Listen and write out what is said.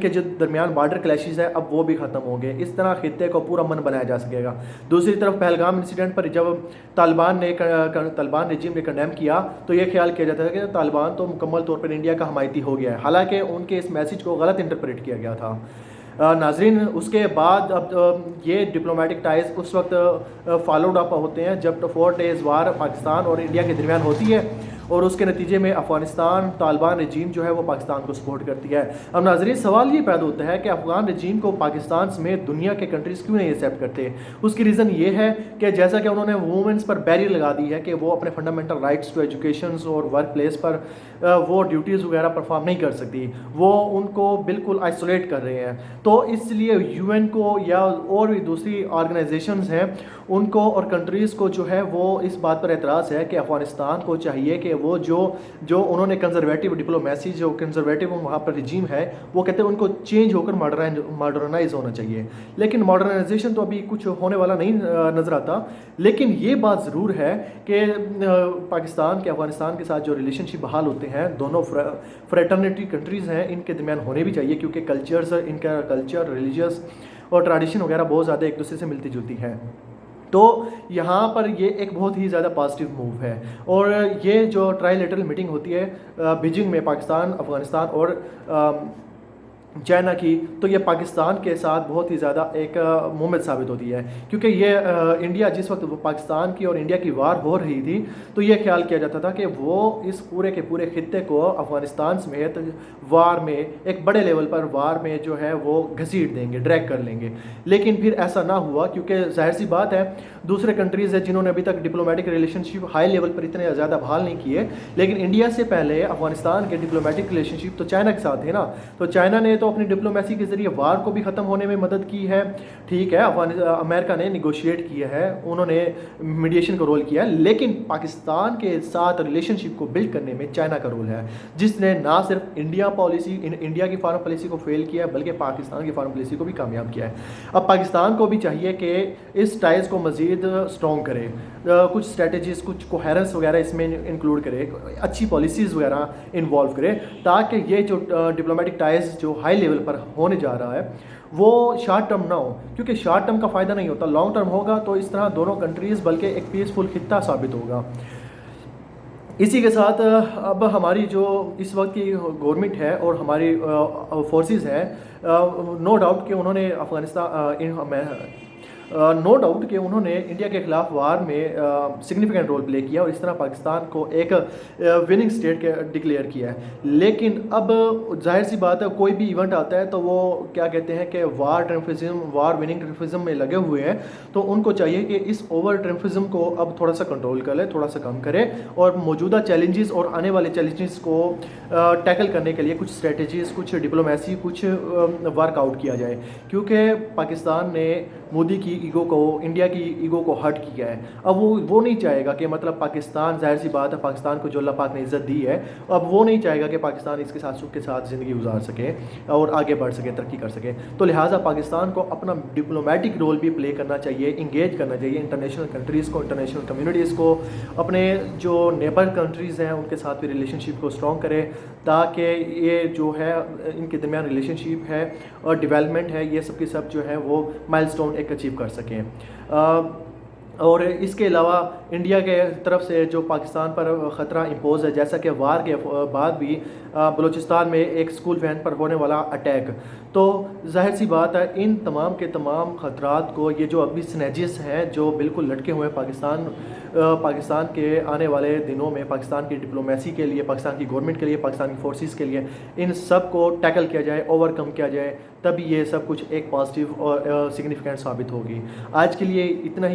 کے جو درمیان بارڈر کلیشز ہے اب وہ بھی ختم ہوں گے. اس طرح خطے کو پورا من بنایا جا سکے گا. دوسری طرف پہلگام انسیڈنٹ پر جب طالبان رجیم نے کنڈیم کیا تو یہ خیال کیا جاتا ہے کہ طالبان تو مکمل طور پر انڈیا کا حمایتی ہو گیا ہے، حالانکہ ان کے اس میسیج کو غلط انٹرپریٹ کیا گیا تھا. ناظرین، اس کے بعد اب یہ ڈپلومیٹک ٹائز اس وقت فالوڈ اپ ہوتے ہیں جب 4 days وار پاکستان اور انڈیا کے درمیان ہوتی ہے، اور اس کے نتیجے میں افغانستان طالبان رجیم جو ہے وہ پاکستان کو سپورٹ کرتی ہے. اب ناظرین، سوال یہ پیدا ہوتا ہے کہ افغان رجیم کو پاکستان سمیت دنیا کے کنٹریز کیوں نہیں ایکسیپٹ کرتے؟ اس کی ریزن یہ ہے کہ جیسا کہ انہوں نے وومنس پر بیریئر لگا دی ہے کہ وہ اپنے فنڈامنٹل رائٹس ٹو ایجوکیشنز اور ورک پلیس پر وہ ڈیوٹیز وغیرہ پرفارم نہیں کر سکتی، وہ ان کو بالکل آئسولیٹ کر رہے ہیں. تو اس لیے UN کو یا اور بھی دوسری آرگنائزیشنز ہیں ان کو اور کنٹریز کو جو ہے وہ اس بات پر اعتراض ہے کہ افغانستان کو چاہیے کہ وہ جو انہوں نے کنزرویٹو ڈپلومیسی، جو کنزرویٹو وہاں پر رجیم ہے، وہ کہتے ہیں ان کو چینج ہو کر ماڈرنائز ہونا چاہیے. لیکن ماڈرنائزیشن تو ابھی کچھ ہونے والا نہیں نظر آتا. لیکن یہ بات ضرور ہے کہ پاکستان کے افغانستان کے ساتھ جو ریلیشن شپ بحال ہوتے ہیں دونوں فریٹرنیٹی کنٹریز ہیں ان کے درمیان ہونے بھی چاہیے، کیونکہ کلچرز، ان کا کلچر، ریلیجیس اور ٹریڈیشن وغیرہ بہت زیادہ ایک دوسرے سے ملتی جلتی ہیں. تو یہاں پر یہ ایک بہت ہی زیادہ پازیٹیو موو ہے. اور یہ جو ٹرائی لیٹرل میٹنگ ہوتی ہے بیجنگ میں پاکستان، افغانستان اور چائنا کی، تو یہ پاکستان کے ساتھ بہت ہی زیادہ ایک مومنٹ ثابت ہوتی ہے، کیونکہ یہ انڈیا جس وقت پاکستان کی اور انڈیا کی وار ہو رہی تھی تو یہ خیال کیا جاتا تھا کہ وہ اس پورے کے پورے خطے کو افغانستان سمیت وار میں ایک بڑے لیول پر وار میں جو ہے وہ گھسیٹ دیں گے، ڈریگ کر لیں گے. لیکن پھر ایسا نہ ہوا، کیونکہ ظاہر سی بات ہے دوسرے کنٹریز ہیں جنہوں نے ابھی تک ڈپلومیٹک ریلیشن شپ ہائی لیول پر اتنے زیادہ بحال نہیں کیے، لیکن انڈیا سے پہلے افغانستان کے ڈپلومیٹک ریلیشن شپ تو چائنا کے ساتھ تھے نا. تو چائنا نے تو اپنی ڈپلومیسی کے ذریعے وار کو بھی ختم ہونے میں مدد کی ہے. ٹھیک ہے، امریکہ نے نیگوشیٹ کیا ہے، انہوں نے میڈیشن کا رول کیا ہے، لیکن پاکستان کے ساتھ ریلیشن شپ کو بلڈ کرنے میں چائنا کا رول ہے، جس نے نہ صرف انڈیا کی فارن پالیسی کو فیل کیا بلکہ پاکستان کی فارن پالیسی کو بھی کامیاب کیا ہے. اب پاکستان کو بھی چاہیے کہ اس ٹائز کو مزید اسٹرانگ کرے، کچھ اسٹریٹجیز، کچھ کوہیرنس وغیرہ اس میں انکلوڈ کرے، اچھی پالیسیز وغیرہ انوالو کرے، تاکہ یہ جو ڈپلومیٹک ٹائز جو ہائی لیول پر ہونے جا رہا ہے وہ شارٹ ٹرم نہ ہو، کیونکہ شارٹ ٹرم کا فائدہ نہیں ہوتا، لانگ ٹرم ہوگا تو اس طرح دونوں کنٹریز بلکہ ایک پیسفل خطہ ثابت ہوگا. اسی کے ساتھ اب ہماری جو اس وقت کی گورنمنٹ ہے اور ہماری فورسز ہیں، نو ڈاؤٹ کہ انہوں نے انہوں نے انڈیا کے خلاف وار میں سگنیفیکنٹ رول پلے کیا اور اس طرح پاکستان کو ایک وننگ اسٹیٹ ڈکلیئر کیا ہے. لیکن اب ظاہر سی بات ہے کوئی بھی ایونٹ آتا ہے تو وہ کیا کہتے ہیں کہ وار وننگ ٹرمفزم میں لگے ہوئے ہیں، تو ان کو چاہیے کہ اس اوور ٹرمفزم کو اب تھوڑا سا کنٹرول کر لے، تھوڑا سا کم کرے، اور موجودہ چیلنجز اور آنے والے چیلنجز کو ٹیکل کرنے کے لیے کچھ اسٹریٹجیز، کچھ ڈپلومیسی، کچھ ورک آؤٹ کیا جائے. کیونکہ پاکستان نے مودی کی ایگو کو، انڈیا کی ایگو کو ہرٹ کیا ہے. اب وہ نہیں چاہے گا کہ مطلب پاکستان، ظاہر سی بات ہے پاکستان کو جو اللہ پاک نے عزت دی ہے، اب وہ نہیں چاہے گا کہ پاکستان اس کے ساتھ سکھ کے ساتھ زندگی گزار سکے اور آگے بڑھ سکے، ترقی کر سکے. تو لہٰذا پاکستان کو اپنا ڈپلومیٹک رول بھی پلے کرنا چاہیے، انگیج کرنا چاہیے انٹرنیشنل کنٹریز کو، انٹرنیشنل کمیونٹیز کو، اپنے جو نیبر کنٹریز ہیں ان کے ساتھ بھی ریلیشن شپ کو اسٹرانگ کرے، تاکہ یہ جو ہے ان کے درمیان ریلیشن شپ ہے اور ڈیولپمنٹ ہے، یہ سب کی سب جو ہے وہ مائل سٹون ایک اچیو کر سکیں. اور اس کے علاوہ انڈیا کے طرف سے جو پاکستان پر خطرہ امپوز ہے، جیسا کہ وار کے بعد بھی بلوچستان میں ایک اسکول وین پر ہونے والا اٹیک، تو ظاہر سی بات ہے ان تمام کے تمام خطرات کو، یہ جو ابھی سنیجز ہیں جو بالکل لٹکے ہوئے ہیں پاکستان کے آنے والے دنوں میں، پاکستان کی ڈپلومیسی کے لیے، پاکستان کی گورنمنٹ کے لیے، پاکستان کی فورسز کے لیے، ان سب کو ٹیکل کیا جائے، اوور کم کیا جائے، تبھی یہ سب کچھ ایک پازیٹیو اور سگنیفیکنٹ ثابت ہوگی. آج کے لیے اتنا ہی.